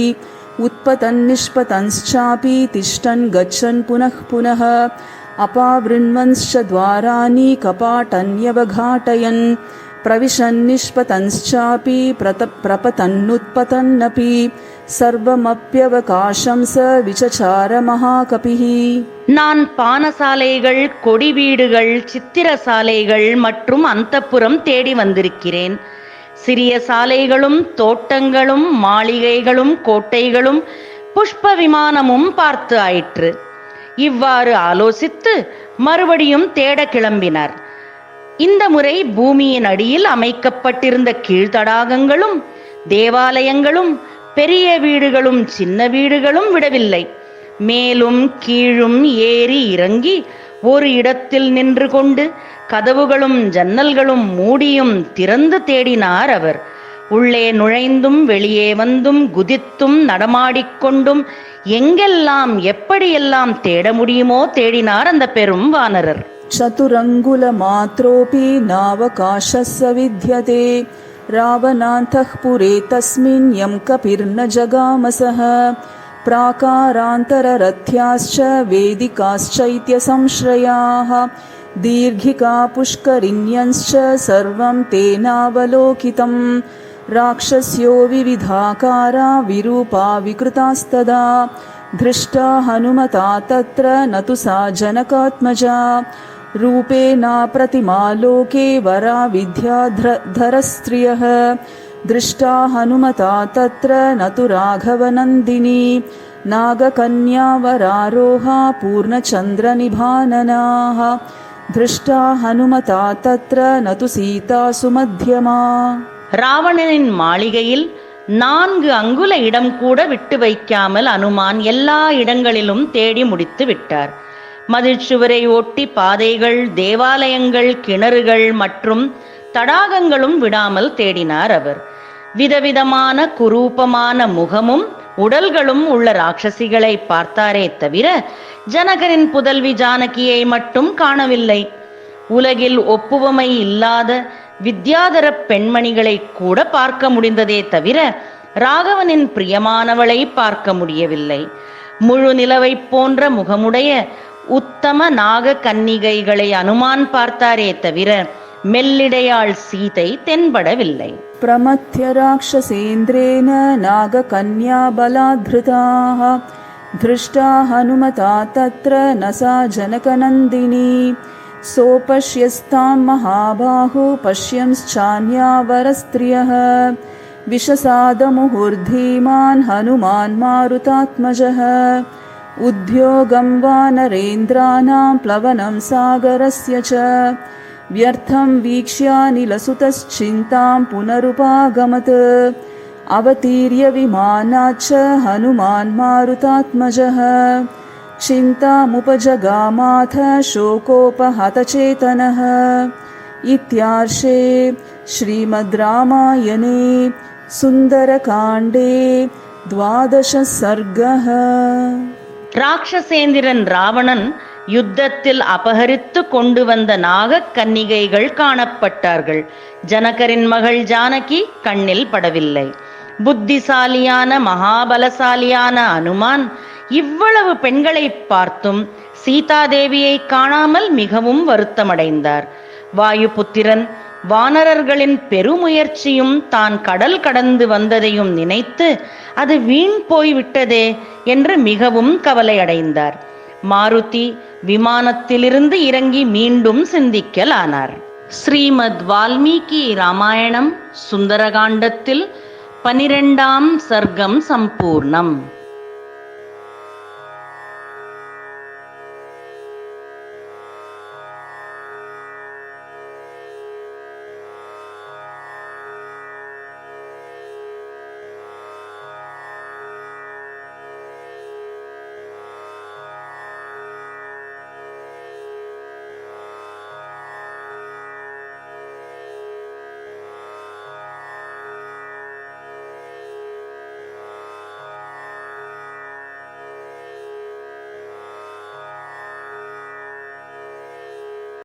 उत्पतन्निष्पतंश्चापि तिष्ठन् गच्छन् पुनः पुनः अपावृण्वंश्च द्वाराणि कपाटन्यवघाटयन् प्रविशन्निष्पतंश्चापि प्रपतन्नुत्पतन्नपि सर्वमप्यवकाशं स विचचार महाकपिः. நான் பானசாலைகள், கொடி வீடுகள், சித்திர சாலைகள் மற்றும் அந்தப்புறம் தேடி வந்திருக்கிறேன். சிறிய சாலைகளும் தோட்டங்களும் மாளிகைகளும் கோட்டைகளும் புஷ்ப விமானமும் பார்த்து ஆயிற்று. இவ்வாறு ஆலோசித்து மறுபடியும் தேட கிளம்பினார். இந்த முறை பூமியின் அடியில் அமைக்கப்பட்டிருந்த கீழ்த்தடாகங்களும் தேவாலயங்களும் பெரிய வீடுகளும் சின்ன வீடுகளும் விடவில்லை. மேலும் கீழும் ஏறி இறங்கி ஒரு இடத்தில் நின்று கொண்டு கதவுகளும் ஜன்னல்களும் மூடியும் திறந்து தேடினார் அவர். உள்ளே நுழைந்தும் வெளியே வந்தும் குதித்தும் நடமாடிக்கொண்டும் எங்கெல்லாம் எப்படியெல்லாம் தேட முடியுமோ தேடினார் அந்த பெரும் வானரர். சதுரங்குல மாத்ரோபி நாவகாசஸ்ஸ வித்யதே ராவணாந்தः புரே தஸ்மின் யம் கபிர்ன ஜகாமசஹ प्राकारान्तररथ्याश्च वेदिकाश्चैत्य संश्रयाः दीर्घिका पुष्करिण्यंश्च सर्वं तेनावलोकितं राक्षस्यो विविधाकारा विरूपा विकृतास्तदा धृष्टा हनुमता तत्र न तु सा जनकात्मजा रूपेणा प्रतिमालोके वरा विद्याधरस्त्रियः दृष्टा हनुमता तत्र न तु राघवनन्दिनी नागकन्यावरारोहा पूर्णचन्द्रनिभाननाः दृष्टा हनुमता तत्र न तु सीता सुमध्यमा. ராவணனின் மாளிகையில் 4 அங்குல இடம் கூட விட்டு வைக்காமல் அனுமான் எல்லா இடங்களிலும் தேடி முடித்து விட்டார். மதில்சுவரை ஒட்டி பாதைகள், தேவாலயங்கள், கிணறுகள் மற்றும் தடாகங்களும் விடாமல் தேடினார் அவர். விதவிதமான குரூபமான முகமும் உடல்களும் உள்ள ராட்சசிகளை பார்த்தாரே தவிர ஜனகரின் புதல்வி ஜானகியை மட்டும் காணவில்லை. உலகில் ஒப்புவமை இல்லாத வித்யாதர பெண்மணிகளை கூட பார்க்க முடிந்ததே தவிர ராகவனின் பிரியமானவளை பார்க்க முடியவில்லை. முழு நிலவை போன்ற முகமுடைய உத்தம நாக கன்னிகைகளை அனுமான் பார்த்தாரே தவிர மெல்லிடையாள் சீதை தென்படவில்லை. प्रमथ्य राक्षसेन्द्रेण नागकन्या बलाद्धृताः धृष्टा हनुमता तत्र न सा जनकनन्दिनी सोपश्यस्तां महाबाहु पश्यंश्चान्यावरस्त्रियः विषसादमुहुर्धीमान् हनुमान् मारुतात्मजः उद्योगं वानरेन्द्राणां प्लवनं सागरस्य च व्यर्थं वीक्ष्यानिलसुतश्चिन्तां पुनरुपागमत् अवतीर्य विमानाच्च हनुमान् मारुतात्मजः चिन्तामुपजगामाथ शोकोपहतचेतनः. इत्यार्षे श्रीमद् रामायणे सुन्दरकाण्डे 12 सर्गः. ராட்சசேந்திரன் ராவணன் யுத்தத்தில் அபகரித்து கொண்டு வந்த நாக கன்னிகைகள் காணப்பட்டார்கள். ஜனகரின் மகள் ஜானகி கண்ணில் படவில்லை. புத்திசாலியான மகாபலசாலியான அனுமான் இவ்வளவு பெண்களை பார்த்தும் சீதாதேவியை காணாமல் மிகவும் வருத்தமடைந்தார். வாயுபுத்திரன் வானரர்களின் பெருமுயற்சியும் தான் கடல் கடந்து வந்ததையும் நினைத்து அது வீண் போய்விட்டதே என்று மிகவும் கவலையடைந்தார். மாருதி விமானத்திலிருந்து இறங்கி மீண்டும் சிந்திக்கலானார். ஸ்ரீமத் வால்மீகி ராமாயணம் சுந்தரகாண்டத்தில் 12ஆம் சர்க்கம் சம்பூர்ணம்.